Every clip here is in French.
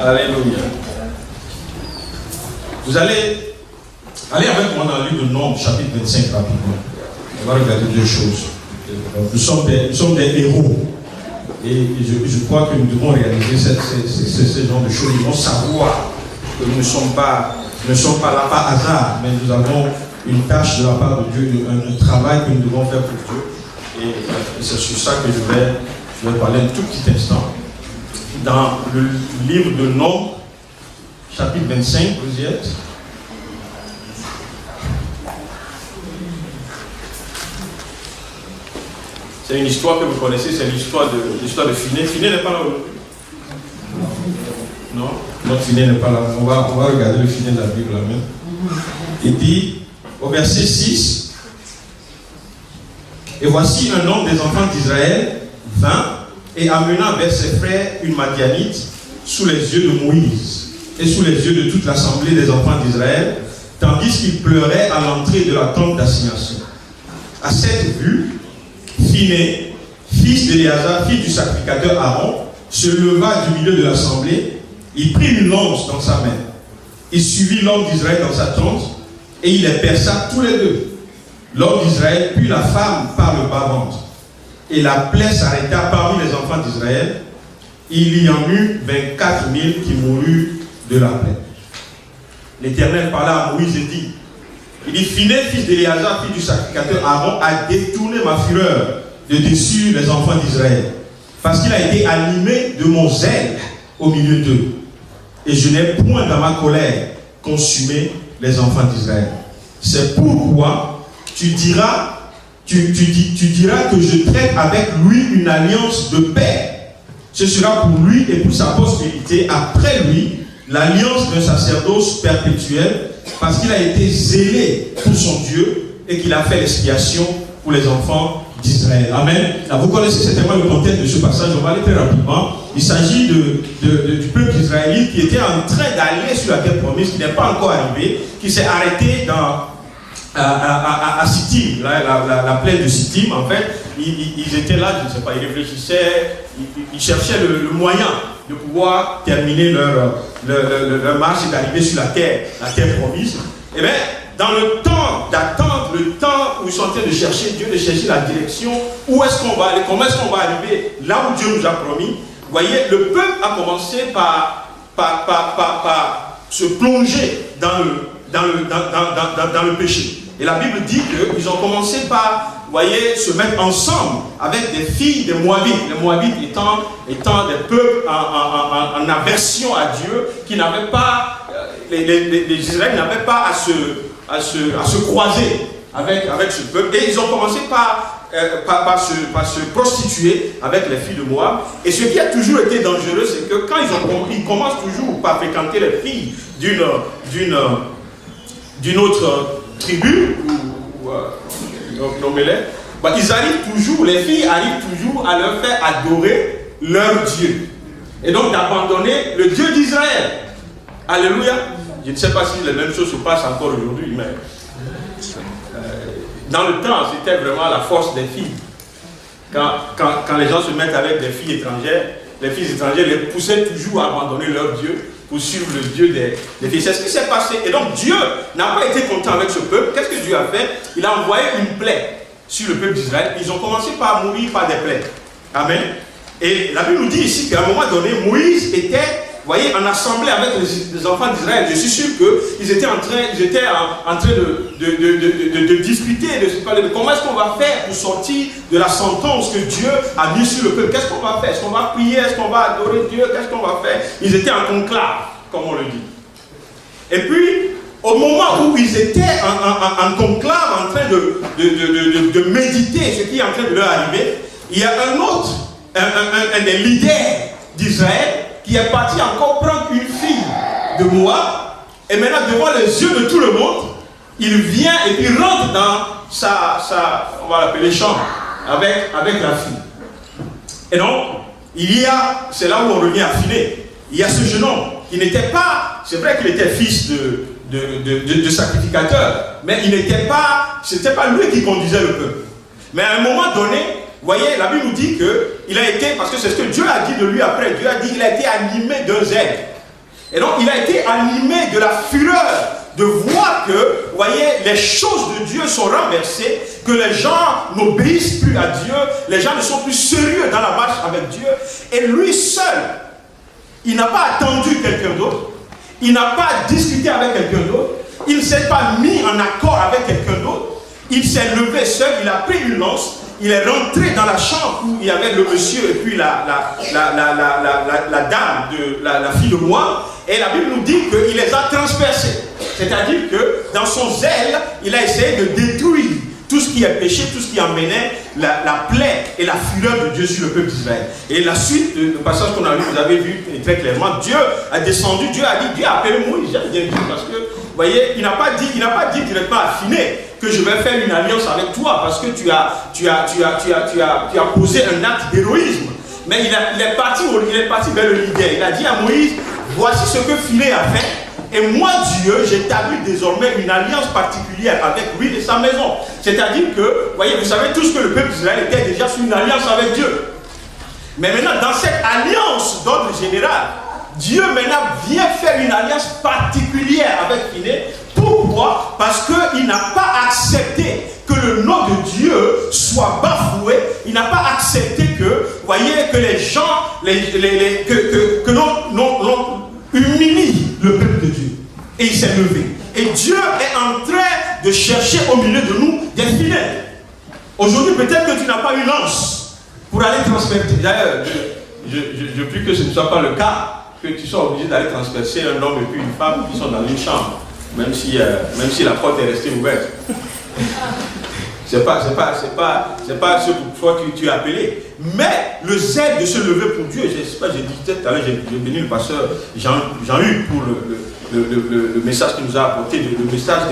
Alléluia. Vous allez aller avec moi dans le livre de Nombres, chapitre 25, rapidement. On va regarder deux choses. Nous sommes des héros. Et je crois que nous devons réaliser ce genre de choses. Nous devons savoir que nous ne sommes pas là par hasard, mais nous avons une tâche de la part de Dieu, un travail que nous devons faire pour Dieu. Et c'est sur ça que je vais parler un tout petit instant. Dans le livre de Nombres, chapitre 25, vous y êtes. C'est une histoire que vous connaissez, c'est l'histoire de Phiné. Phiné n'est pas là aujourd'hui. Non, notre Phiné n'est pas là. On va regarder le Phiné de la Bible là même. Il dit, au verset 6, et voici un homme des enfants d'Israël vint et amena vers ses frères une Madianite sous les yeux de Moïse et sous les yeux de toute l'assemblée des enfants d'Israël, tandis qu'il pleurait à l'entrée de la tente d'assignation. À cette vue, Phiné, fils d'Éléazar, fils du sacrificateur Aaron, se leva du milieu de l'assemblée, il prit une lance dans sa main, il suivit l'homme d'Israël dans sa tente, et il les perça tous les deux. L'homme d'Israël puis la femme par le bas-ventre. Et la plaie s'arrêta parmi les enfants d'Israël. Il y en eut 24 000 qui moururent de la plaie. L'Éternel parla à Moïse et dit, il dit, Phiné, fils d'Éléazar, fils du sacrificateur Aaron, a détourné ma fureur de dessus les enfants d'Israël, parce qu'il a été animé de mon zèle au milieu d'eux. Et je n'ai point dans ma colère consumé les enfants d'Israël. C'est pourquoi tu diras que je traite avec lui une alliance de paix. Ce sera pour lui et pour sa postérité, après lui, l'alliance d'un sacerdoce perpétuel, parce qu'il a été zélé pour son Dieu et qu'il a fait l'expiation pour les enfants d'Israël. Amen. Là, vous connaissez certainement le contexte de ce passage, on va aller très rapidement. Il s'agit du peuple israélite qui était en train d'aller sur la terre promise, qui n'est pas encore arrivé, qui s'est arrêté à Sittim, la plaine de Sittim. En fait, ils étaient là, je ne sais pas, ils réfléchissaient, ils cherchaient le moyen de pouvoir terminer leur marche et d'arriver sur la terre promise. Et bien, dans le temps d'attente, le temps où ils sont en train de chercher Dieu, de chercher la direction, où est-ce qu'on va aller, comment est-ce qu'on va arriver là où Dieu nous a promis, vous voyez, le peuple a commencé par se plonger dans le péché. Et la Bible dit qu'ils ont commencé par, vous voyez, se mettre ensemble avec des filles des Moabites. Les Moabites étant des peuples en aversion à Dieu, qui n'avaient pas, les Israéliens n'avaient pas à se croiser avec ce peuple. Et ils ont commencé par se prostituer avec les filles de Moab. Et ce qui a toujours été dangereux, c'est que quand ils commencent toujours par fréquenter les filles d'une autre tribu, ils arrivent toujours, les filles arrivent toujours à leur faire adorer leur Dieu. Et donc d'abandonner le Dieu d'Israël. Alléluia. Je ne sais pas si les mêmes choses se passent encore aujourd'hui, mais dans le temps, c'était vraiment la force des filles. Quand les gens se mettent avec des filles étrangères, les filles étrangères les poussaient toujours à abandonner leur Dieu pour suivre le Dieu des filles. C'est ce qui s'est passé. Et donc Dieu n'a pas été content avec ce peuple. Qu'est-ce que Dieu a fait? Il a envoyé une plaie sur le peuple d'Israël. Ils ont commencé par mourir par des plaies. Amen. Et la Bible nous dit ici qu'à un moment donné, Moïse était, vous voyez, en assemblée avec les enfants d'Israël. Je suis sûr qu'ils étaient en train de discuter, de se parler de comment est-ce qu'on va faire pour sortir de la sentence que Dieu a mise sur le peuple. Qu'est-ce qu'on va faire? Est-ce qu'on va prier? Est-ce qu'on va adorer Dieu? Qu'est-ce qu'on va faire? Ils étaient en conclave, comme on le dit. Et puis, au moment où ils étaient en conclave, en train de méditer ce qui est en train de leur arriver, il y a un des leaders d'Israël qui est parti encore prendre une fille de Moab, et maintenant devant les yeux de tout le monde, il vient et puis rentre dans on va l'appeler chambre, avec la fille. Et donc, c'est là où on revient à Phiné. Il y a ce jeune homme qui n'était pas, c'est vrai qu'il était fils de sacrificateur, mais c'était pas lui qui conduisait le peuple. Mais à un moment donné, vous voyez, la Bible nous dit qu'il a été, parce que c'est ce que Dieu a dit de lui après, Dieu a dit qu'il a été animé d'un zèle. Et donc, il a été animé de la fureur de voir que, vous voyez, les choses de Dieu sont renversées, que les gens n'obéissent plus à Dieu, les gens ne sont plus sérieux dans la marche avec Dieu. Et lui seul, il n'a pas attendu quelqu'un d'autre, il n'a pas discuté avec quelqu'un d'autre, il ne s'est pas mis en accord avec quelqu'un d'autre, il s'est levé seul, il a pris une lance, il est rentré dans la chambre où il y avait le monsieur et puis la dame, la fille de moi, et la Bible nous dit qu'il les a transpercés. C'est-à-dire que dans son zèle, il a essayé de détruire tout ce qui est péché, tout ce qui emmenait la plaie et la fureur de Dieu sur le peuple d'Israël. Et la suite, le passage qu'on a lu, vous avez vu très clairement, Dieu a descendu, Dieu a appelé Moïse, j'aime bien dire, parce que, vous voyez, il n'a pas dit directement à Phiné que je vais faire une alliance avec toi, parce que tu as posé un acte d'héroïsme. Mais il est parti vers le leader. Il a dit à Moïse, voici ce que Phiné a fait. Et moi, Dieu, j'établis désormais une alliance particulière avec lui et sa maison. C'est-à-dire que, voyez, vous savez tous que le peuple d'Israël était déjà sur une alliance avec Dieu. Mais maintenant, dans cette alliance d'ordre général, Dieu maintenant vient faire une alliance particulière avec Phiné. Pourquoi? Parce qu'il n'a pas accepté que le nom de Dieu soit bafoué. Il n'a pas accepté que, voyez, que les gens, que l'on humilie le peuple de Dieu. Et il s'est levé. Et Dieu est en train de chercher au milieu de nous des fidèles. Aujourd'hui, peut-être que tu n'as pas une lance pour aller transpercer. D'ailleurs, je prie que ce ne soit pas le cas, que tu sois obligé d'aller transpercer un homme et puis une femme qui sont dans une chambre, même si la porte est restée ouverte. C'est pas ce pourquoi tu es appelé. Mais le zèle de se lever pour Dieu, je sais pas, j'ai dit tout à l'heure, j'ai béni le pasteur Jean-Hugues pour le message qu'il nous a apporté, le message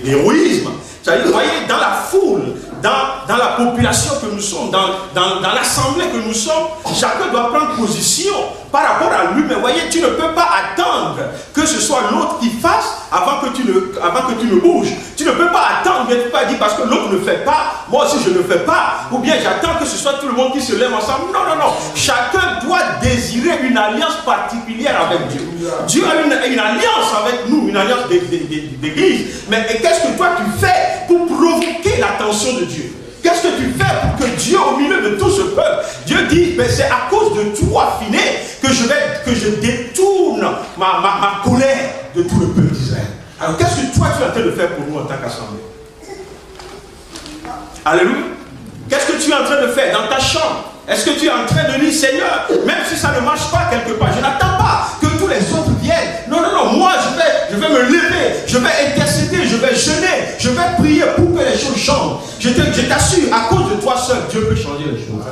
d'héroïsme. C'est-à-dire, vous voyez, dans la foule, dans la population que nous sommes, dans l'assemblée que nous sommes, chacun doit prendre position par rapport à lui. Mais vous voyez, tu ne peux pas attendre que ce soit l'autre qui fasse avant que tu ne bouges. Tu ne peux pas attendre, mais tu ne peux pas dire parce que l'autre ne fait pas, moi aussi je ne fais pas, ou bien j'attends que ce soit tout le monde qui se lève ensemble. Non, non, non. Chacun doit désirer une alliance particulière avec Dieu. Dieu a une alliance avec nous, une alliance d'église. Mais qu'est-ce que toi tu fais pour provoquer l'attention de Dieu? Qu'est-ce que tu fais pour que Dieu, au milieu de tout ce peuple, Dieu dit, mais c'est à cause de toi, Phiné, que je détourne ma colère de tout le peuple d'Israël. Alors qu'est-ce que toi tu es en train de faire pour nous en tant qu'assemblée? Alléluia. Qu'est-ce que tu es en train de faire dans ta chambre? Est-ce que tu es en train de dire, Seigneur, même si ça ne marche pas quelque part, je n'attends pas que tous les autres viennent. Non, non, non, moi je vais me lever, je vais intercéder, je vais jeûner, je vais prier pour que les choses changent. Je t'assure, à cause de toi seul, Dieu peut changer les choses.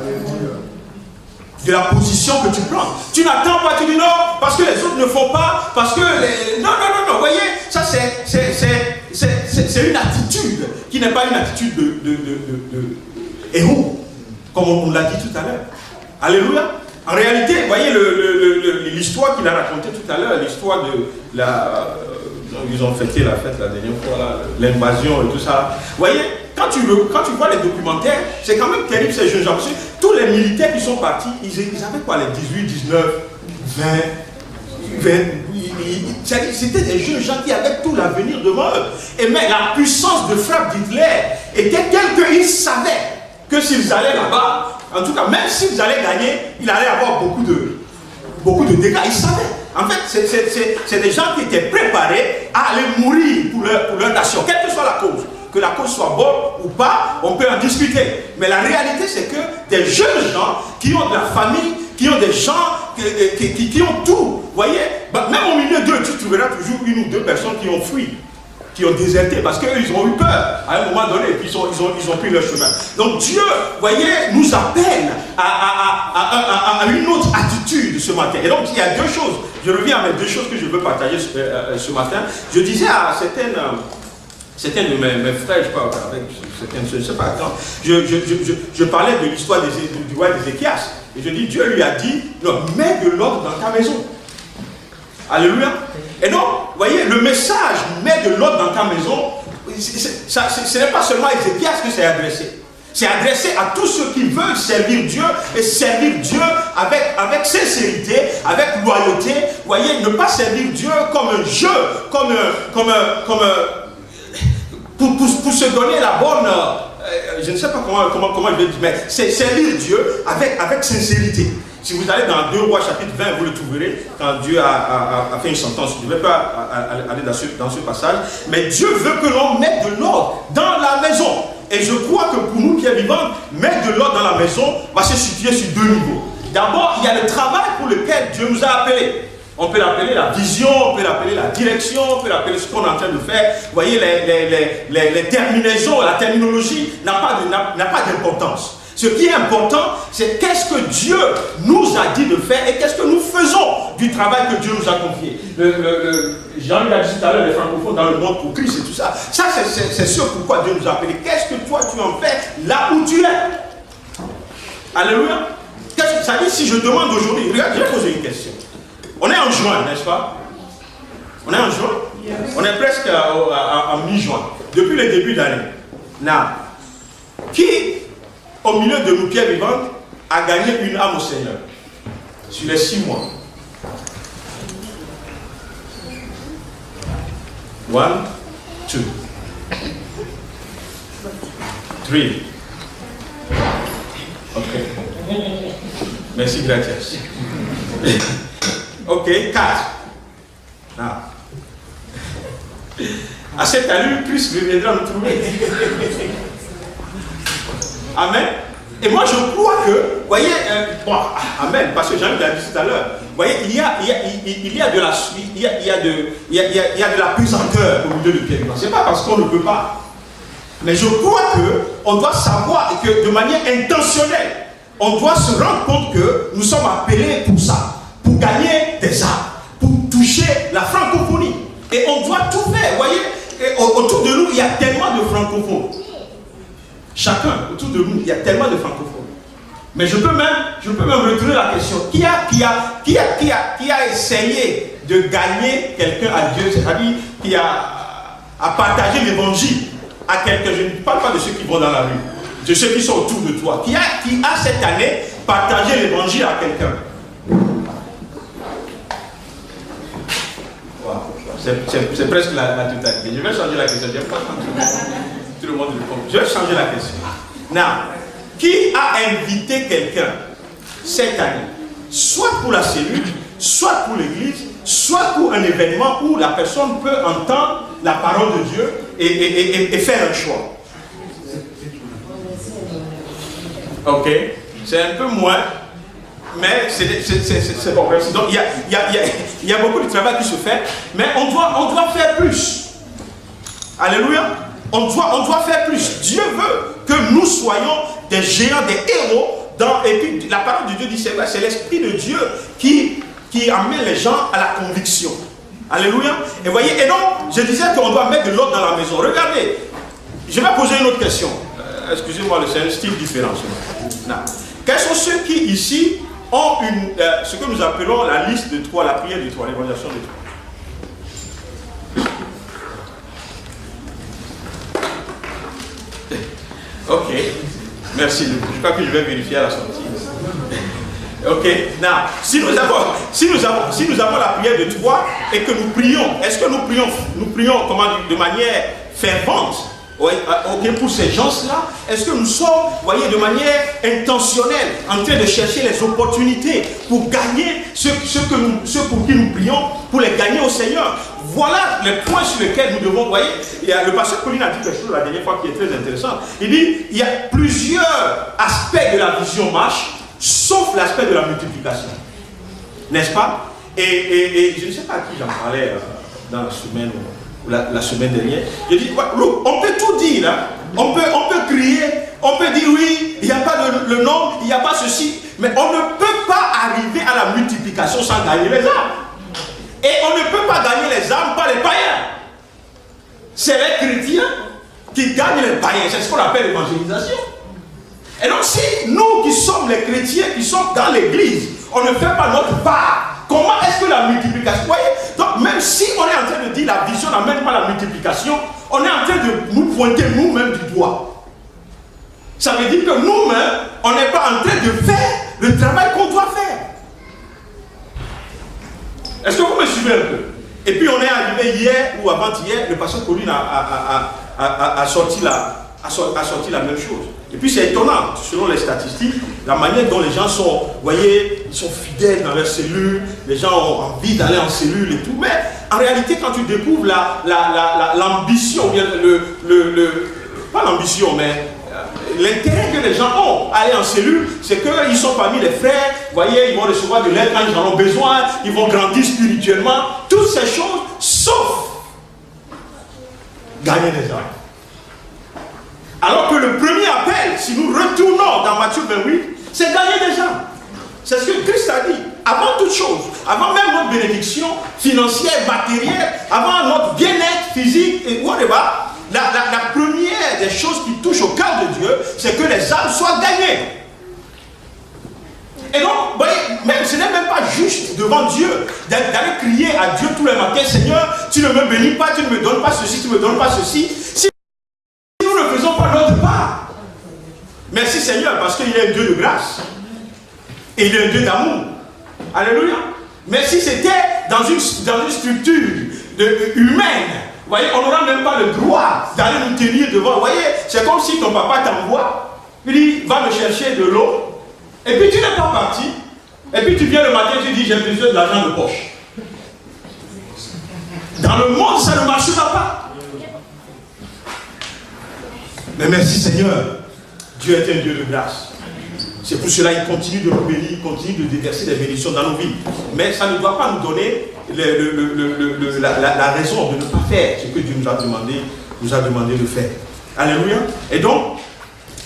De la position que tu prends. Tu n'attends pas, tu dis non, parce que les autres ne font pas, parce que les... Non, non, non, non, vous voyez, ça c'est une attitude qui n'est pas une attitude de héros, comme on l'a dit tout à l'heure. Alléluia. En réalité, vous voyez l'histoire qu'il a racontée tout à l'heure, l'histoire de la... ils ont fêté la fête la dernière fois, l'invasion et tout ça. Vous voyez, quand tu vois les documentaires, c'est quand même terrible ces jeunes gens. Parce que tous les militaires qui sont partis, ils avaient quoi, les 18, 19, 20, c'était des jeunes gens qui avaient tout l'avenir devant eux. Et mais la puissance de frappe d'Hitler était telle qu'ils savaient que s'ils allaient là-bas, en tout cas, même s'ils allaient gagner, il allait avoir beaucoup de dégâts. Ils savaient. En fait, c'est des gens qui étaient préparés à aller mourir pour leur nation, quelle que soit la cause. Que la cause soit bonne ou pas, on peut en discuter. Mais la réalité, c'est que des jeunes gens qui ont de la famille, qui ont des gens qui ont tout, vous voyez, même au milieu d'eux, tu trouveras toujours une ou deux personnes qui ont fui, qui ont déserté, parce qu'ils ont eu peur à un moment donné, et puis ils ont pris leur chemin. Donc Dieu, vous voyez, nous appelle à une autre attitude ce matin. Et donc il y a deux choses, je reviens à mes deux choses que je veux partager ce matin. Je disais à certains de mes frères, je parle avec certaines, je ne sais pas quand, je parlais de l'histoire du roi d'Ézéchias. Et je dis, Dieu lui a dit, non, mets de l'ordre dans ta maison. Alléluia. Et donc, vous voyez, le message, mets de l'ordre dans ta maison, ce n'est pas seulement à Ézéchias que c'est adressé. C'est adressé à tous ceux qui veulent servir Dieu et servir Dieu avec sincérité, avec loyauté. Vous voyez, ne pas servir Dieu comme un jeu, pour se donner la bonne... je ne sais pas comment je vais dire, mais c'est servir Dieu avec sincérité. Si vous allez dans 2 Rois chapitre 20, vous le trouverez, quand Dieu a fait une sentence. Je ne vais pas aller dans ce passage, mais Dieu veut que l'on mette de l'ordre dans la maison. Et je crois que pour nous, Pierre Vivant, mettre de l'ordre dans la maison va se situer sur 2 niveaux. D'abord, il y a le travail pour lequel Dieu nous a appelés. On peut l'appeler la vision, on peut l'appeler la direction, on peut l'appeler ce qu'on est en train de faire. Vous voyez, les terminaisons, la terminologie n'a pas d'importance. Ce qui est important, c'est qu'est-ce que Dieu nous a dit de faire et qu'est-ce que nous faisons du travail que Dieu nous a confié. Jean l'a dit tout à l'heure, les francophones dans le monde pour Christ et tout ça. Ça, c'est ce pourquoi Dieu nous a appelés. Qu'est-ce que toi tu en fais là où tu es? Alléluia. Qu'est-ce que ça dit si je demande aujourd'hui? Regarde, je vais poser une question. On est en juin, n'est-ce pas? On est en juin? Yes. On est presque à mi-juin. Depuis le début d'année. Qui, au milieu de nous, Pierre Vivant, a gagné une âme au Seigneur? Sur les 6 mois. 1, 2, 3. Ok. Merci, gracias. Ok, 4. À cette allure, Christ reviendra nous trouver. Amen. Et moi, je crois que, vous voyez, amen, parce que Jean l'a dit tout à l'heure, vous voyez, il y a de la pesanteur au milieu de Pierre Vivant. Ce n'est pas parce qu'on ne peut pas. Mais je crois qu'on doit savoir que de manière intentionnelle, on doit se rendre compte que nous sommes appelés pour ça. Pour gagner des âmes, pour toucher la francophonie. Et on doit tout faire. Vous voyez, autour de nous, il y a tellement de francophones. Chacun, autour de nous, il y a tellement de francophones. Mais je peux même retourner la question. Qui a essayé de gagner quelqu'un à Dieu, c'est-à-dire qui a partagé l'évangile à quelqu'un? Je ne parle pas de ceux qui vont dans la rue, de ceux qui sont autour de toi. Qui a cette année partagé l'évangile à quelqu'un? C'est presque la totalité. Je vais changer la question. Je vais pas tout le monde le comprend. Je vais changer la question. Qui a invité quelqu'un cette année, soit pour la cellule, soit pour l'église, soit pour un événement où la personne peut entendre la parole de Dieu et faire un choix? Ok, c'est un peu moins. Mais c'est bon. Donc il y a beaucoup de travail qui se fait, mais on doit faire plus. Alléluia. On doit faire plus. Dieu veut que nous soyons des géants, des héros. Et puis la parole de Dieu dit, c'est l'Esprit de Dieu qui amène les gens à la conviction. Alléluia. Et voyez, et donc je disais qu'on doit mettre de l'ordre dans la maison. Regardez, je vais poser une autre question. Excusez-moi, c'est un style différent. Quels sont ceux qui ici ont ce que nous appelons la liste de 3, la prière de 3, l'évangélisation de 3? Ok, merci. Je crois que je vais vérifier à la sortie. Ok, si nous avons la prière de 3 et que nous prions, est-ce que nous prions comment dire, de manière fervente? Oui, ok, pour ces gens-là, est-ce que nous sommes, voyez, de manière intentionnelle, en train de chercher les opportunités pour gagner ceux pour qui nous prions, pour les gagner au Seigneur? Voilà les points sur lesquels nous devons, voyez, le pasteur Pauline a dit quelque chose la dernière fois qui est très intéressant. Il dit, il y a plusieurs aspects de la vision marche, sauf l'aspect de la multiplication. N'est-ce pas? Et je ne sais pas à qui j'en parlais dans la semaine la semaine dernière. Je dis, on peut tout dire, hein? on peut crier, on peut dire oui, il n'y a pas le nom, il n'y a pas ceci, mais on ne peut pas arriver à la multiplication sans gagner les âmes. Et on ne peut pas gagner les âmes par les païens. C'est les chrétiens qui gagnent les païens, c'est ce qu'on appelle l'évangélisation. Et donc si nous qui sommes les chrétiens, qui sommes dans l'église, on ne fait pas notre part, comment est-ce que la multiplication, vous voyez? Donc même si on est en train de dire la vision n'amène pas la multiplication, on est en train de nous pointer nous-mêmes du doigt. Ça veut dire que nous-mêmes, on n'est pas en train de faire le travail qu'on doit faire. Est-ce que vous me suivez un peu? Et puis on est arrivé hier ou avant-hier, le pasteur Pauline a sorti la même chose. Et puis c'est étonnant, selon les statistiques, la manière dont les gens sont, vous voyez, ils sont fidèles dans leur cellule, les gens ont envie d'aller en cellule et tout. Mais en réalité, quand tu découvres l'ambition, pas l'ambition, mais l'intérêt que les gens ont à aller en cellule, c'est qu'ils sont parmi les frères, vous voyez, ils vont recevoir de l'aide quand ils en ont besoin, ils vont grandir spirituellement, toutes ces choses, sauf gagner des âmes. Alors que le premier appel, si nous retournons dans Matthieu 28, c'est gagner des gens. C'est ce que Christ a dit. Avant toute chose, avant même notre bénédiction financière, matérielle, avant notre bien-être physique et whatever, la première des choses qui touche au cœur de Dieu, c'est que les âmes soient gagnées. Et donc, vous voyez, ce n'est même pas juste devant Dieu d'aller crier à Dieu tous les matins, Seigneur, tu ne me bénis pas, tu ne me donnes pas ceci, tu ne me donnes pas ceci. Si nous ne faisons pas notre part, merci Seigneur, parce qu'il est un Dieu de grâce. Et il est un Dieu d'amour. Alléluia. Mais si c'était dans une structure humaine, vous voyez, on n'aura même pas le droit d'aller nous tenir devant. Vous voyez, c'est comme si ton papa t'envoie, il dit, va me chercher de l'eau, et puis tu n'es pas parti, et puis tu viens le matin, tu dis, j'ai besoin de l'argent de poche. Dans le monde, ça ne marchera pas. Mais merci Seigneur, Dieu est un Dieu de grâce. C'est pour cela qu'il continue de nous bénir, il continue de déverser des bénédictions dans nos vies. Mais ça ne doit pas nous donner la raison de ne pas faire ce que Dieu nous a demandé de faire. Alléluia. Et donc,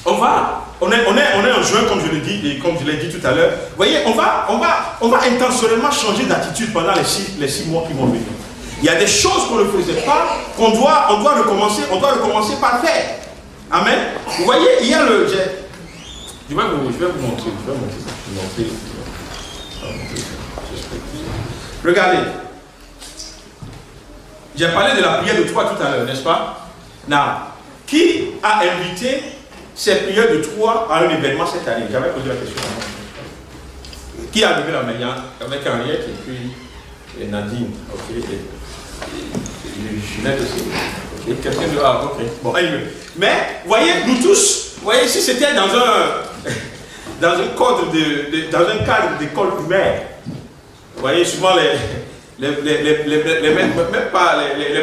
on est en juin, comme je l'ai dit, et comme je l'ai dit tout à l'heure. Vous voyez, on va intentionnellement changer d'attitude pendant les 6 mois qui vont venir. Il y a des choses qu'on ne faisait pas, on doit recommencer par faire. Amen. Vous voyez, il y a le... Je vais vous montrer. Regardez. J'ai parlé de la prière de Troyes tout à l'heure, n'est-ce pas? Qui a invité cette prière de Troyes à un événement cette année? J'avais posé la question. Qui a levé la main? Avec Henriette et puis Nadine. Ok. Et Ginette aussi. Ok. Quelqu'un de... Ah, ok. Bon, anyway. Mais, voyez, nous tous, voyez, si c'était dans un cadre d'école primaire, vous voyez, souvent les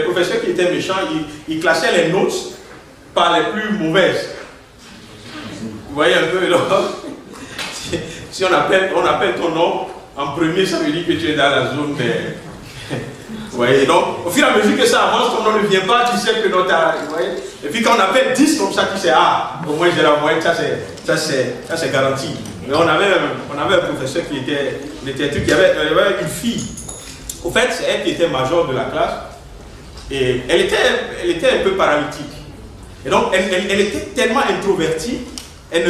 professeurs qui étaient méchants, ils classaient les notes par les plus mauvaises. Vous voyez un peu, donc, si on appelle ton nom en premier, ça veut dire que tu es dans la zone des... Vous voyez, donc, au fur et à mesure que ça avance, ton nom ne vient pas, tu sais que notre... Vous voyez, et puis quand on appelle 10 comme ça, tu sais, ah, au moins j'ai la moyenne, ça c'est garanti. Mais on avait un professeur qui avait une fille. Au fait, c'est elle qui était majeure de la classe. Et elle était un peu paralytique. Et donc, elle était tellement introvertie, elle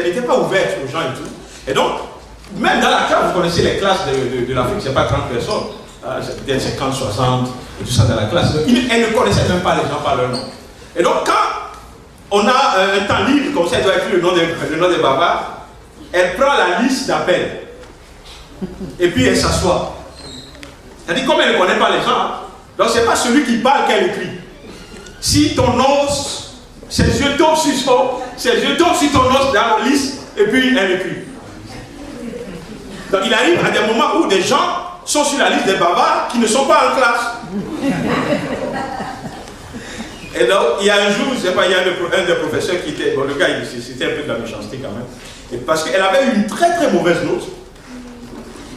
n'était pas ouverte aux gens et tout. Et donc, même dans la classe, vous connaissez les classes de l'Afrique, c'est pas 30 personnes. C'est peut-être 50, 60, et tout ça dans la classe. Elle ne connaissait même pas les gens par leur nom. Et donc, quand on a un temps libre, comme ça, elle doit écrire le nom des bavards, elle prend la liste d'appels. Et puis elle s'assoit. Elle dit, comme elle ne connaît pas les gens, hein, donc c'est pas celui qui parle qu'elle écrit. Si ton os, ses yeux tombent sur ton os dans la liste, et puis elle écrit. Donc il arrive à des moments où des gens sont sur la liste des bavards qui ne sont pas en classe. Et donc il y a un jour, je sais pas, il y a un des professeurs qui était, bon le gars c'était un peu de la méchanceté quand même, et parce qu'elle avait eu une très très mauvaise note.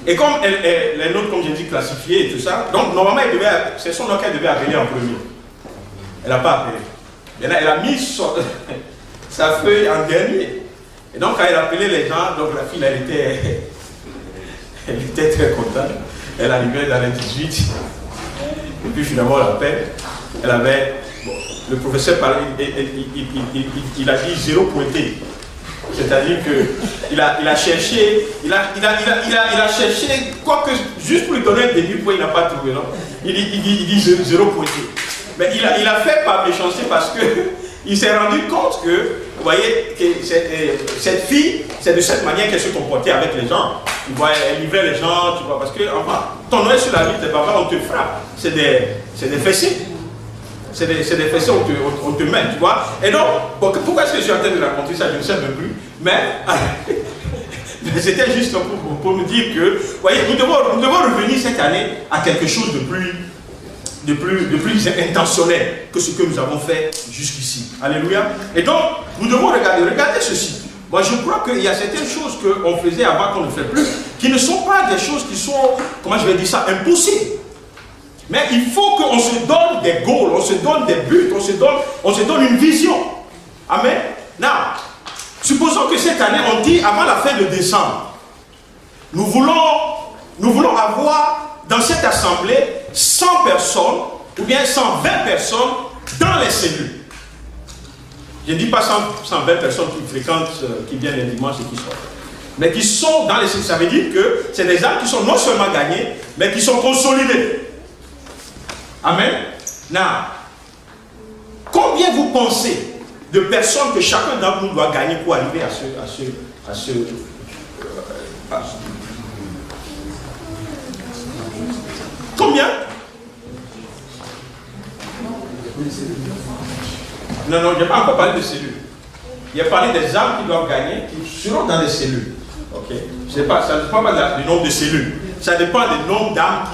Et comme les notes, comme j'ai dit, classifiées et tout ça, donc normalement c'est son nom qu'elle devait appeler en premier. Elle n'a pas appelé. Elle a mis sa feuille en dernier. Et donc quand elle appelait les gens, donc la fille elle était très contente. Elle arrivait dans les 18. Et puis finalement on l'appelle. Elle avait. Bon, le professeur parlait, il a dit 0 pointé. C'est-à-dire qu'il a cherché, il a cherché, quoique juste pour lui donner un demi-point, il n'a pas trouvé, non? Il dit 0 pointé. Mais il a fait par méchanceté parce que il s'est rendu compte que, vous voyez, que cette fille, c'est de cette manière qu'elle se comportait avec les gens. Tu vois, elle livrait les gens, tu vois, parce que, enfin, ton oeil sur la vie, tes papas, on te frappe. C'est des fessées. C'est des fessées, on te met, tu vois. Et donc, pourquoi est-ce que je suis en train de raconter ça? Je ne sais même plus. Mais c'était juste pour me dire que, vous voyez, nous devons revenir cette année à quelque chose de plus intentionnel que ce que nous avons fait jusqu'ici. Alléluia. Et donc, nous devons regardez ceci. Moi, je crois qu'il y a certaines choses qu'on faisait avant qu'on ne fait plus, qui ne sont pas des choses qui sont, comment je vais dire ça, impossibles. Mais il faut qu'on se donne des goals, on se donne des buts, on se donne une vision. Amen. Now, supposons que cette année, on dit avant la fin de décembre, nous voulons avoir dans cette assemblée 100 personnes ou bien 120 personnes dans les cellules. Je ne dis pas 120 personnes qui fréquentent, qui viennent les dimanches et qui sortent. Mais qui sont dans les cellules. Ça veut dire que c'est des âmes qui sont non seulement gagnées, mais qui sont consolidées. Amen. Now, combien vous pensez de personnes que chacun d'entre nous doit gagner pour arriver à ce combien? Non, je n'ai pas encore parlé de cellules. Il a parlé des âmes qui doivent gagner, qui seront dans les cellules. Ok? Ça ne dépend pas du nombre de cellules. Ça dépend du nombre d'âmes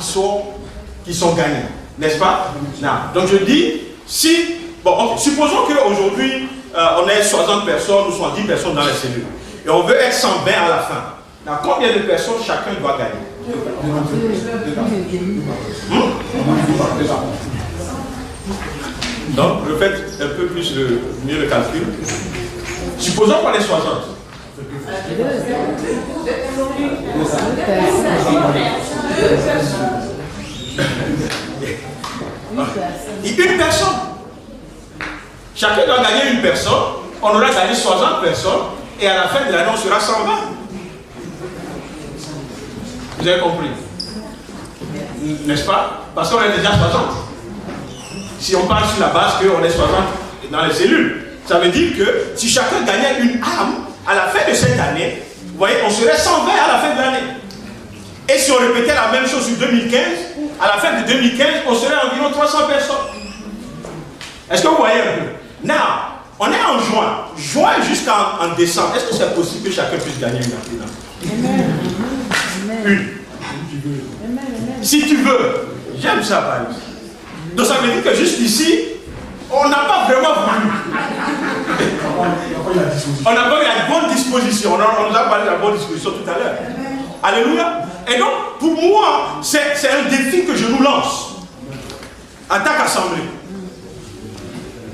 qui sont gagnées. N'est-ce pas? Non. Donc je dis, supposons qu'aujourd'hui, on est 60 personnes ou 70 personnes dans les cellules. Et on veut être 120 à la fin. Donc, combien de personnes chacun doit gagner? Donc, refaites un peu plus mieux le calcul. Supposons qu'on est 60. Une personne. Chacun doit gagner une personne. On aura gagné 60 personnes. Et à la fin de l'année, on sera 120. Vous avez compris? N'est-ce pas? Parce qu'on est déjà 60. Si on parle sur la base qu'on est 60 dans les cellules, ça veut dire que si chacun gagnait une âme, à la fin de cette année, vous voyez, on serait 120 à la fin de l'année. Et si on répétait la même chose sur 2015, à la fin de 2015, on serait environ 300 personnes. Est-ce que vous voyez un peu? Now, on est en juin. Juin jusqu'en décembre. Est-ce que c'est possible que chacun puisse gagner une âme? Une. Si tu veux. J'aime ça, par exemple. Donc ça veut dire que jusqu'ici, on n'a pas vraiment voulu. On n'a pas eu la bonne disposition. On nous a parlé de la bonne disposition tout à l'heure. Alléluia. Et donc, pour moi, c'est un défi que je nous lance. En tant qu'assemblée.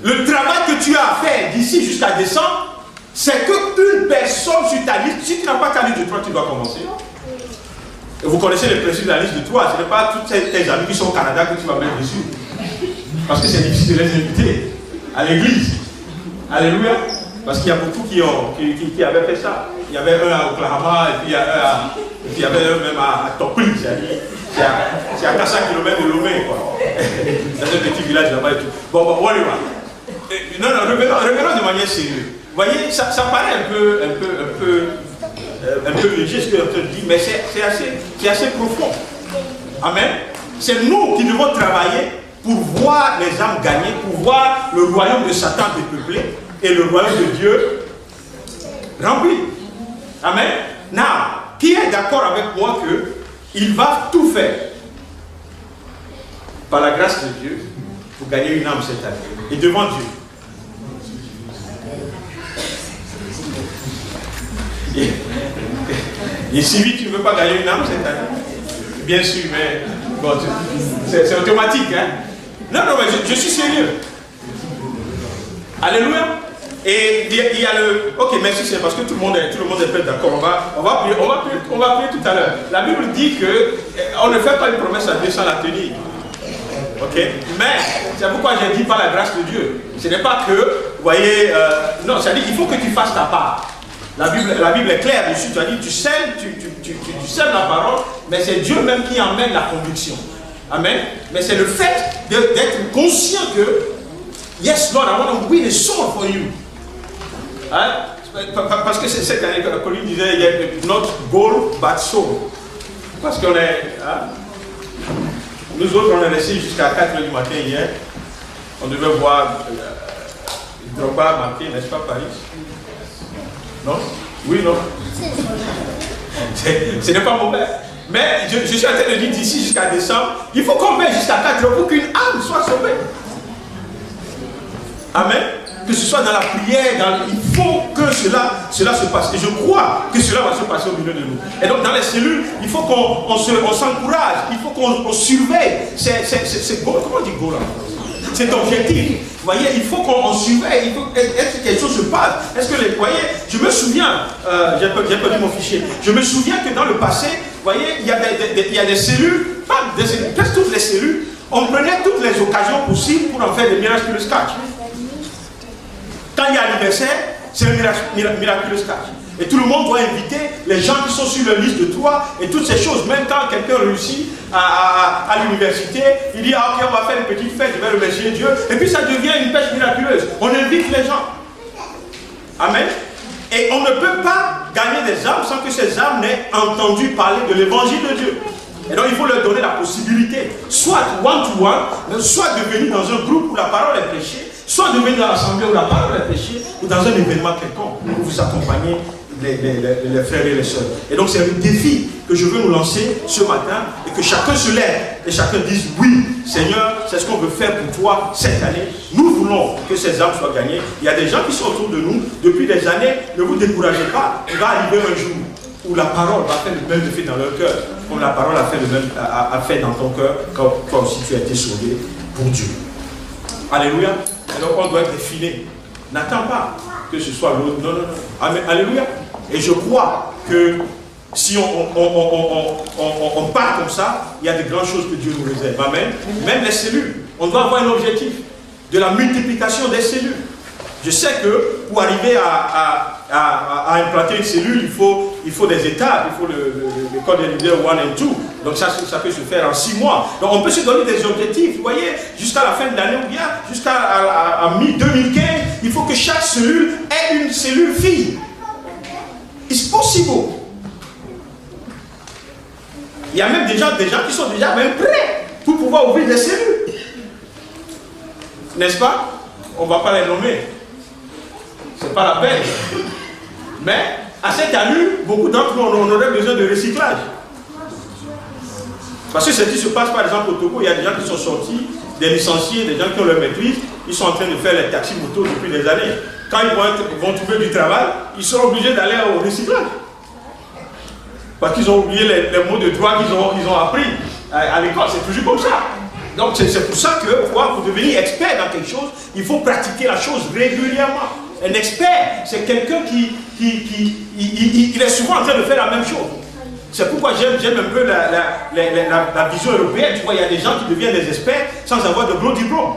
Le travail que tu as à faire d'ici jusqu'à décembre, c'est qu'une personne sur ta liste, si tu n'as pas ta liste de toi, tu dois commencer. Et vous connaissez le principe de la liste de toi. Ce n'est pas tous tes amis qui sont au Canada que tu vas mettre dessus. Parce que c'est difficile de les inviter à l'église. Alléluia. Parce qu'il y a beaucoup qui avaient fait ça. Il y avait un à Oklahoma, et puis il y avait un même à Topri. C'est à 400 km de Lomé, quoi. Dans un petit village là-bas et tout. Bon, on y va. Non, revenons de manière sérieuse. Vous voyez, ça paraît un peu léger ce que je te dis, mais c'est assez profond. Amen. C'est nous qui devons travailler pour voir les âmes gagner, pour voir le royaume de Satan dépeuplé et le royaume de Dieu rempli. Amen. Now, qui est d'accord avec moi qu'il va tout faire par la grâce de Dieu pour gagner une âme cette année et devant Dieu? Et si vite tu ne veux pas gagner une âme cette année? Bien sûr, mais bon, c'est automatique, hein? Non, mais je suis sérieux. Alléluia. Et il y a le... Ok, merci, c'est parce que tout le monde est peut-être d'accord. On va prier tout à l'heure. La Bible dit qu'on ne fait pas une promesse à Dieu sans la tenir. Ok? Mais c'est pourquoi j'ai dit par la grâce de Dieu. Ce n'est pas que, vous voyez, non, c'est-à-dire il faut que tu fasses ta part. La Bible est claire dessus. Tu as dit, tu sèmes la parole, mais c'est Dieu même qui emmène la conviction. Amen. Mais c'est le fait d'être conscient que Yes, Lord, I want to win a soul for you. Hein? Parce que c'est cette année que Colin disait, il y a not goal, but soul. Parce qu'on est... Hein? Nous autres, on est restés jusqu'à 4h du matin hier. On devait voir Drogba marquer, n'est-ce pas, Paris? Non? Oui, non? Ce n'est pas mauvais. Mais je suis en train de dire d'ici jusqu'à décembre, il faut qu'on mette jusqu'à 4h pour qu'une âme soit sauvée. Amen. Que ce soit dans la prière, il faut que cela se passe. Et je crois que cela va se passer au milieu de nous. Et donc dans les cellules, il faut qu'on s'encourage, il faut qu'on surveille ces goals. Comment on dit goal là? Cet objectif. Vous voyez, il faut qu'on surveille. Est-ce que quelque chose se passe? Est-ce que vous voyez, je me souviens, j'ai perdu mon fichier. Je me souviens que dans le passé, vous voyez, il y a des cellules, presque toutes les cellules, on prenait toutes les occasions possibles pour en faire des miracles catch. Quand il y a anniversaire, c'est un miraculous catch. Et tout le monde doit inviter les gens qui sont sur la liste de toi et toutes ces choses. Même quand quelqu'un réussit à l'université, il dit ah, ok, on va faire une petite fête, je vais remercier Dieu. Et puis ça devient une fête miraculeuse. On invite les gens. Amen. Et on ne peut pas gagner des âmes sans que ces âmes n'aient entendu parler de l'évangile de Dieu. Et donc il faut leur donner la possibilité, soit one-to-one, soit de venir dans un groupe où la parole est prêchée, soit de venir dans l'assemblée où la parole est prêchée, ou dans un événement quelconque où vous accompagnez les frères et les sœurs. Et donc c'est un défi que je veux nous lancer ce matin et que chacun se lève et chacun dise oui, Seigneur, c'est ce qu'on veut faire pour toi cette année. Nous voulons que ces âmes soient gagnées. Il y a des gens qui sont autour de nous depuis des années. Ne vous découragez pas. Il va arriver un jour où la parole va faire le même effet dans leur cœur, comme la parole a fait le même a fait dans ton cœur quand toi aussi tu as été sauvé pour Dieu. Alléluia. Et donc on doit être défilé. N'attends pas que ce soit l'autre. Non, non, non. Amen. Alléluia. Et je crois que si on part comme ça, il y a de grandes choses que Dieu nous réserve. Amen. Même les cellules, on doit avoir un objectif de la multiplication des cellules. Je sais que pour arriver à implanter une cellule, il faut des étapes, il faut le code des leaders 1 et 2. Donc ça peut se faire en 6 mois. Donc on peut se donner des objectifs, vous voyez, jusqu'à la fin de l'année ou bien jusqu'à mi-2015, il faut que chaque cellule ait une cellule fille. It's possible. Il y a même des gens qui sont déjà même prêts pour pouvoir ouvrir des cellules. N'est-ce pas? On ne va pas les nommer. Ce n'est pas la peine. Mais à cette allure, beaucoup d'entre nous on aurait besoin de recyclage. Parce que ce qui se passe par exemple au Togo, il y a des gens qui sont sortis, des licenciés, des gens qui ont leur maîtrise, ils sont en train de faire les taxis motos depuis des années. Quand ils vont trouver du travail, ils seront obligés d'aller au recyclage. Parce qu'ils ont oublié les mots de droit qu'ils ont appris à l'école, c'est toujours comme ça. Donc c'est pour ça que pour devenir expert dans quelque chose, il faut pratiquer la chose régulièrement. Un expert, c'est quelqu'un qui est souvent en train de faire la même chose. C'est pourquoi j'aime un peu la vision européenne. Tu vois, il y a des gens qui deviennent des experts sans avoir de gros diplômes.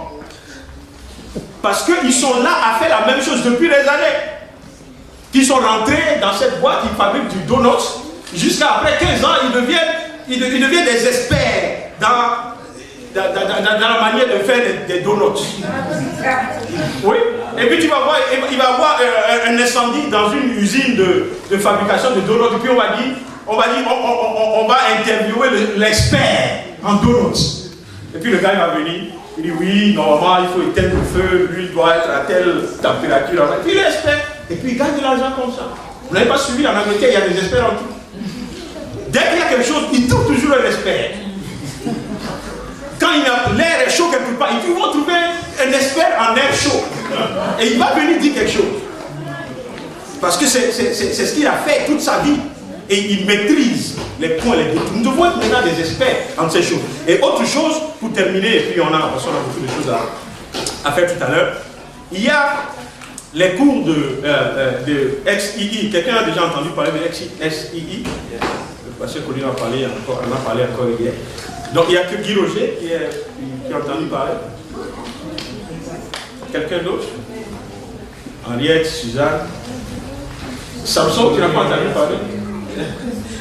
Parce qu'ils sont là à faire la même chose depuis des années. Ils sont rentrés dans cette boîte, ils fabriquent du donuts. Jusqu'à après 15 ans, ils deviennent des experts dans la manière de faire des donuts. Oui. Et puis tu vas voir, il va y avoir un incendie dans une usine de fabrication de donuts. Et puis on va interviewer l'expert en donuts. Et puis le gars il va venir, il dit oui, normalement il faut éteindre le feu, lui il doit être à telle température. Et puis il est expert. Et puis il gagne de l'argent comme ça. Vous n'avez pas suivi, en Angleterre il y a des experts en tout. Dès qu'il y a quelque chose, il trouve toujours un expert. Quand l'air est chaud quelque part, ils vont trouver un expert en air chaud. Et il va venir dire quelque chose. Parce que c'est ce qu'il a fait toute sa vie. Et il maîtrise les points, les détours. Nous devons être maintenant des experts en ces choses. Et autre chose, pour terminer, et puis on a beaucoup de choses à faire tout à l'heure. Il y a les cours de XII. Quelqu'un a déjà entendu parler de XII? Le pasteur Colin en a parlé encore hier. Donc il n'y a que Guy Roger qui a entendu parler. Quelqu'un d'autre? Henriette, Suzanne. Samson, tu n'as pas entendu parler?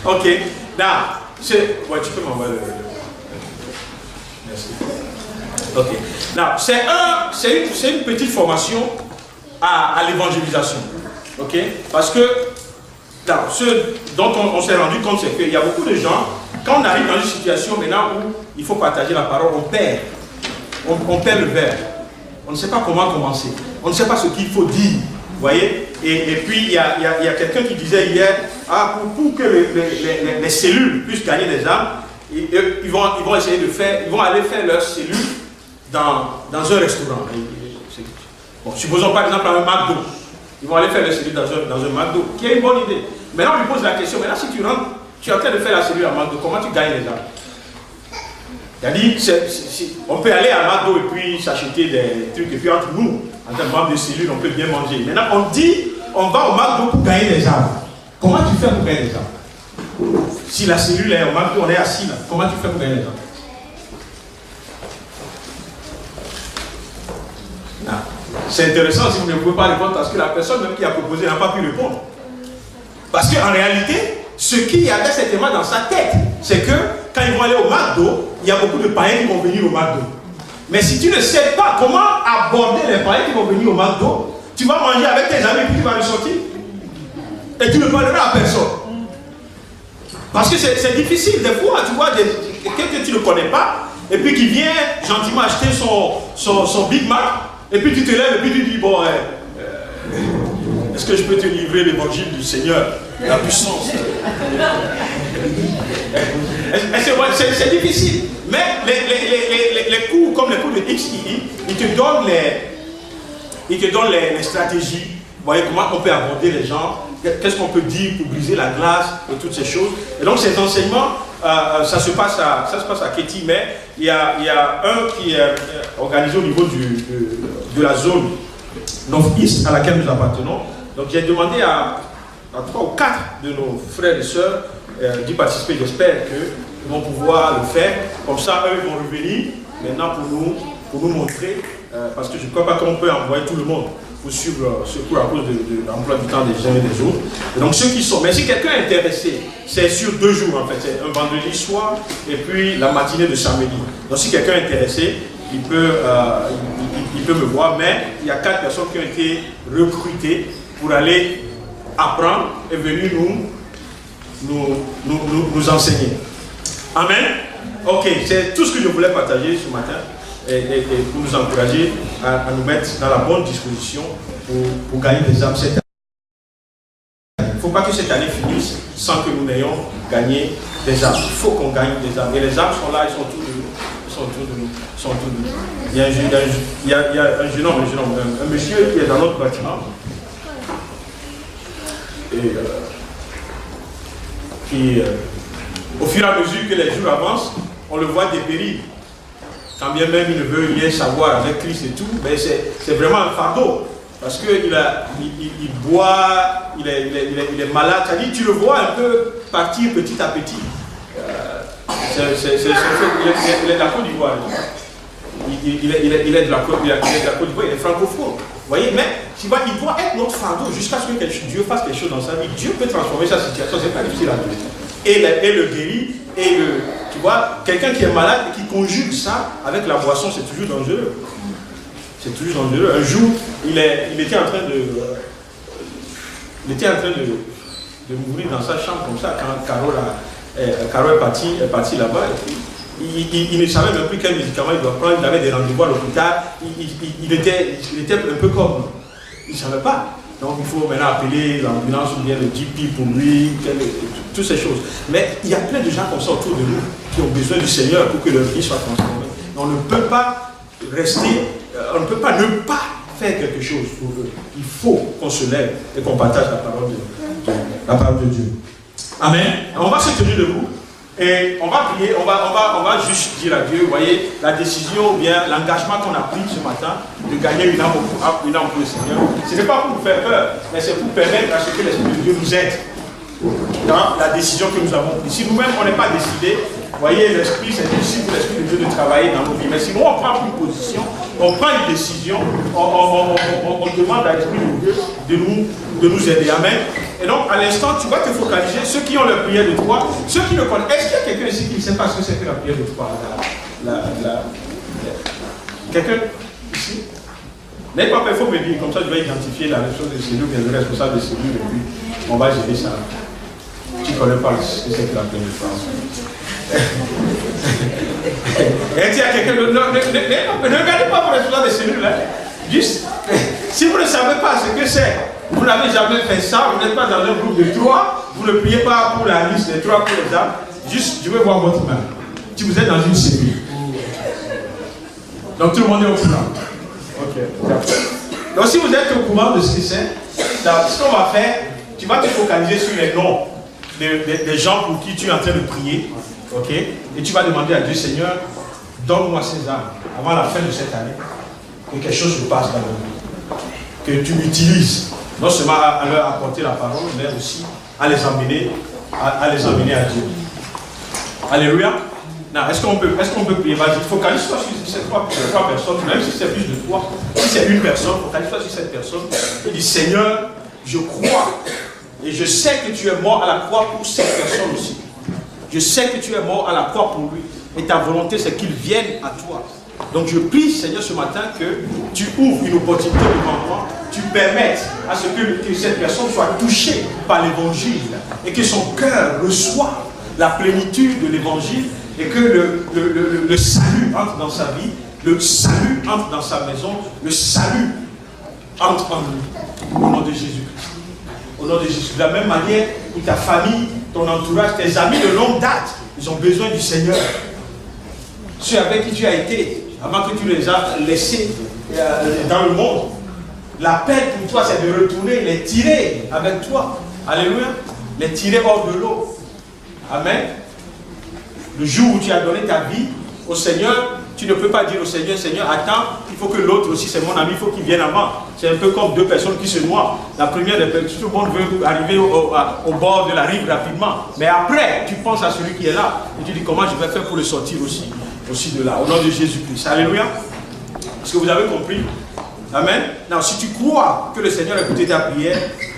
Ok. Now, ouais, tu peux m'envoyer le... Merci. Ok. Now, c'est une petite formation à l'évangélisation. Ok. Parce que ce dont on s'est rendu compte, c'est qu'il y a beaucoup de gens, quand on arrive dans une situation maintenant où il faut partager la parole, on perd. On perd le verbe. On ne sait pas comment commencer. On ne sait pas ce qu'il faut dire. Vous voyez? Et puis, il y a quelqu'un qui disait hier, pour que les cellules puissent gagner des âmes, ils vont essayer de faire, ils vont aller faire leurs cellules dans un restaurant. Bon, supposons par exemple un McDo. Ils vont aller faire leurs cellules dans un McDo, qui est une bonne idée. Maintenant, on lui pose la question, maintenant si tu rentres, tu es en train de faire la cellule à McDo, comment tu gagnes les âmes? C'est-à-dire, on peut aller à McDo et puis s'acheter des trucs, et puis entre nous, en tant que membre de cellule, on peut bien manger. Maintenant, on dit, on va au McDo pour gagner des âmes. Comment tu fais pour gagner des âmes? Si la cellule est au McDo, on est assis là, comment tu fais pour gagner des âmes? C'est intéressant si vous ne pouvez pas répondre parce que la personne même qui a proposé n'a pas pu répondre. Parce qu'en réalité, ce qu'il y avait certainement dans sa tête, c'est que quand ils vont aller au McDo, il y a beaucoup de païens qui vont venir au McDo. Mais si tu ne sais pas comment aborder les païens qui vont venir au McDo, tu vas manger avec tes amis et puis tu vas ressortir. Et tu ne parleras à personne. Parce que c'est difficile. Des fois, tu vois quelqu'un que tu ne connais pas et puis qui vient gentiment acheter son Big Mac et puis tu te lèves et puis tu dis, bon, est-ce que je peux te livrer l'évangile du Seigneur, la puissance? C'est difficile. Mais les cours comme les cours de XII, ils te donnent les stratégies. Vous voyez comment on peut aborder les gens, qu'est-ce qu'on peut dire pour briser la glace et toutes ces choses. Et donc ces enseignements, ça se passe à Katy, mais il y a un qui est organisé au niveau de la zone North-East à laquelle nous appartenons. Donc j'ai demandé à 3 ou 4 de nos frères et sœurs d'y participer. J'espère qu'ils vont pouvoir le faire. Comme ça, eux vont revenir maintenant pour nous montrer, parce que je ne crois pas qu'on peut envoyer tout le monde pour suivre ce cours à cause de l'emploi du temps des uns et des autres. Et donc ceux qui sont, mais si quelqu'un est intéressé, c'est sur 2 jours en fait, c'est un vendredi soir et puis la matinée de samedi. Donc si quelqu'un est intéressé, il peut me voir, mais il y a 4 personnes qui ont été recrutées pour aller apprendre et venir nous enseigner. Amen. Ok, c'est tout ce que je voulais partager ce matin et pour nous encourager à nous mettre dans la bonne disposition pour gagner des âmes cette année. Il ne faut pas que cette année finisse sans que nous n'ayons gagné des âmes. Il faut qu'on gagne des âmes. Et les âmes sont là, ils sont autour de nous. Ils sont autour de nous. Ils sont autour de nous. Il y a un jeune homme, un monsieur qui est dans notre bâtiment. Et qui, au fur et à mesure que les jours avancent, on le voit dépérir. Quand bien même il ne veut rien savoir avec Christ et tout, mais c'est vraiment un fardeau. Parce qu'il boit, il est malade. C'est-à-dire, tu le vois un peu partir petit à petit. Il est de la Côte d'Ivoire. Il est de la Côte d'Ivoire, il est francophone. Vous voyez, mais il doit être notre fardeau jusqu'à ce que Dieu fasse quelque chose dans sa vie. Dieu peut transformer sa situation, c'est pas difficile à dire. Et le guérir, tu vois, quelqu'un qui est malade et qui conjugue ça avec la boisson, c'est toujours dangereux. C'est toujours dangereux. Un jour, il était en train de mourir dans sa chambre comme ça quand Caro est parti là-bas. Il ne savait même plus quel médicament il doit prendre. Il avait des rendez-vous à l'hôpital. Il était un peu comme. Il ne savait pas. Donc il faut maintenant appeler l'ambulance ou bien le GP pour lui, toutes ces choses. Mais il y a plein de gens comme ça autour de nous qui ont besoin du Seigneur pour que leur vie soit transformée. On ne peut pas rester, on ne peut pas ne pas faire quelque chose pour eux. Il faut qu'on se lève et qu'on partage la parole de Dieu. Amen. On va se tenir debout et on va prier, on va juste dire à Dieu, vous voyez, la décision ou bien l'engagement qu'on a pris ce matin de gagner une âme pour le Seigneur. Ce n'est pas pour nous faire peur, mais c'est pour permettre à ce que l'Esprit de Dieu nous aide dans la décision que nous avons prise. Si nous-mêmes on n'est pas décidé, vous voyez, l'Esprit, c'est difficile pour l'Esprit de Dieu de travailler dans nos vies. Mais si nous on prend une position, on prend une décision, on demande à l'Esprit de Dieu de nous aider. Amen. Et donc, à l'instant, tu vas te focaliser, ceux qui ont leur prière de toi, ceux qui le connaissent. Est-ce qu'il y a quelqu'un ici qui ne sait pas ce que c'est que la prière de toi? Quelqu'un ici? N'ayez pas peur, il faut me dire, comme ça je vais identifier la chose des cellules, le responsable des cellules, et puis on va gérer ça. Tu ne connais pas ce que c'est que la pénétration. Et il y a quelqu'un, ne regardez pas pour responsable des cellules. Hein. Juste, si vous ne savez pas ce que c'est, vous n'avez jamais fait ça, vous n'êtes pas dans un groupe de 3, vous ne priez pas pour la liste des 3 pour les âmes. Juste, je veux voir votre main. Si vous êtes dans une cellule. Donc tout le monde est au courant. Ok. Donc si vous êtes au courant de ce que c'est, ce qu'on va faire, tu vas te focaliser sur les noms des gens pour qui tu es en train de prier. Ok. Et tu vas demander à Dieu, Seigneur, donne-moi ces âmes avant la fin de cette année. Que quelque chose se passe dans le monde. Que tu l'utilises. Non seulement à leur apporter la parole, mais aussi à les emmener à Dieu. Alléluia. Est-ce qu'on peut prier? Vas-y, focalise-toi sur ces trois personnes, même si c'est plus de 3. Si c'est une personne, focalise-toi sur cette personne. Et dis, Seigneur, je crois et je sais que tu es mort à la croix pour cette personne aussi. Je sais que tu es mort à la croix pour lui. Et ta volonté, c'est qu'il vienne à toi. Donc je prie, Seigneur, ce matin, que tu ouvres une opportunité devant moi, tu permettes à ce que cette personne soit touchée par l'évangile et que son cœur reçoive la plénitude de l'évangile et que le salut entre dans sa vie, le salut entre dans sa maison, le salut entre en lui. Au nom de Jésus-Christ. Au nom de Jésus. De la même manière que ta famille, ton entourage, tes amis de longue date, ils ont besoin du Seigneur. Ceux avec qui tu as été, avant que tu les as laissés dans le monde. L'appel pour toi, c'est de retourner, les tirer avec toi. Alléluia. Les tirer hors de l'eau. Amen. Le jour où tu as donné ta vie au Seigneur, tu ne peux pas dire au Seigneur, Seigneur, attends, il faut que l'autre aussi, c'est mon ami, il faut qu'il vienne avant. C'est un peu comme 2 personnes qui se noient. La première, tout le monde veut arriver au bord de la rive rapidement. Mais après, tu penses à celui qui est là. Et tu dis, comment je vais faire pour le sortir aussi de là, au nom de Jésus-Christ. Alléluia. Est-ce que vous avez compris? Amen. Non, si tu crois que le Seigneur a écouté ta prière,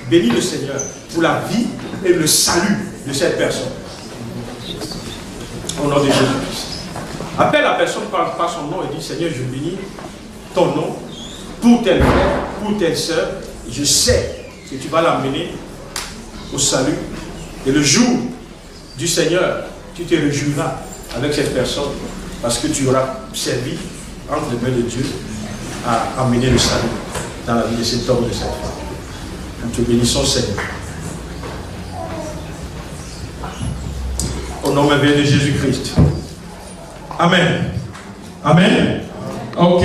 bénis le Seigneur pour la vie et le salut de cette personne. Au nom de Jésus-Christ. Appelle la personne par son nom et dit, Seigneur, je bénis ton nom pour tel frère, pour telle soeur. Je sais que tu vas l'amener au salut. Et le jour du Seigneur, tu te réjouiras avec cette personne parce que tu auras servi entre les mains de Dieu à amener le salut dans la vie de cet homme et de cette femme. Nous te bénissons, Seigneur. Au nom merveilleux de Jésus-Christ. Amen. Amen. Ok.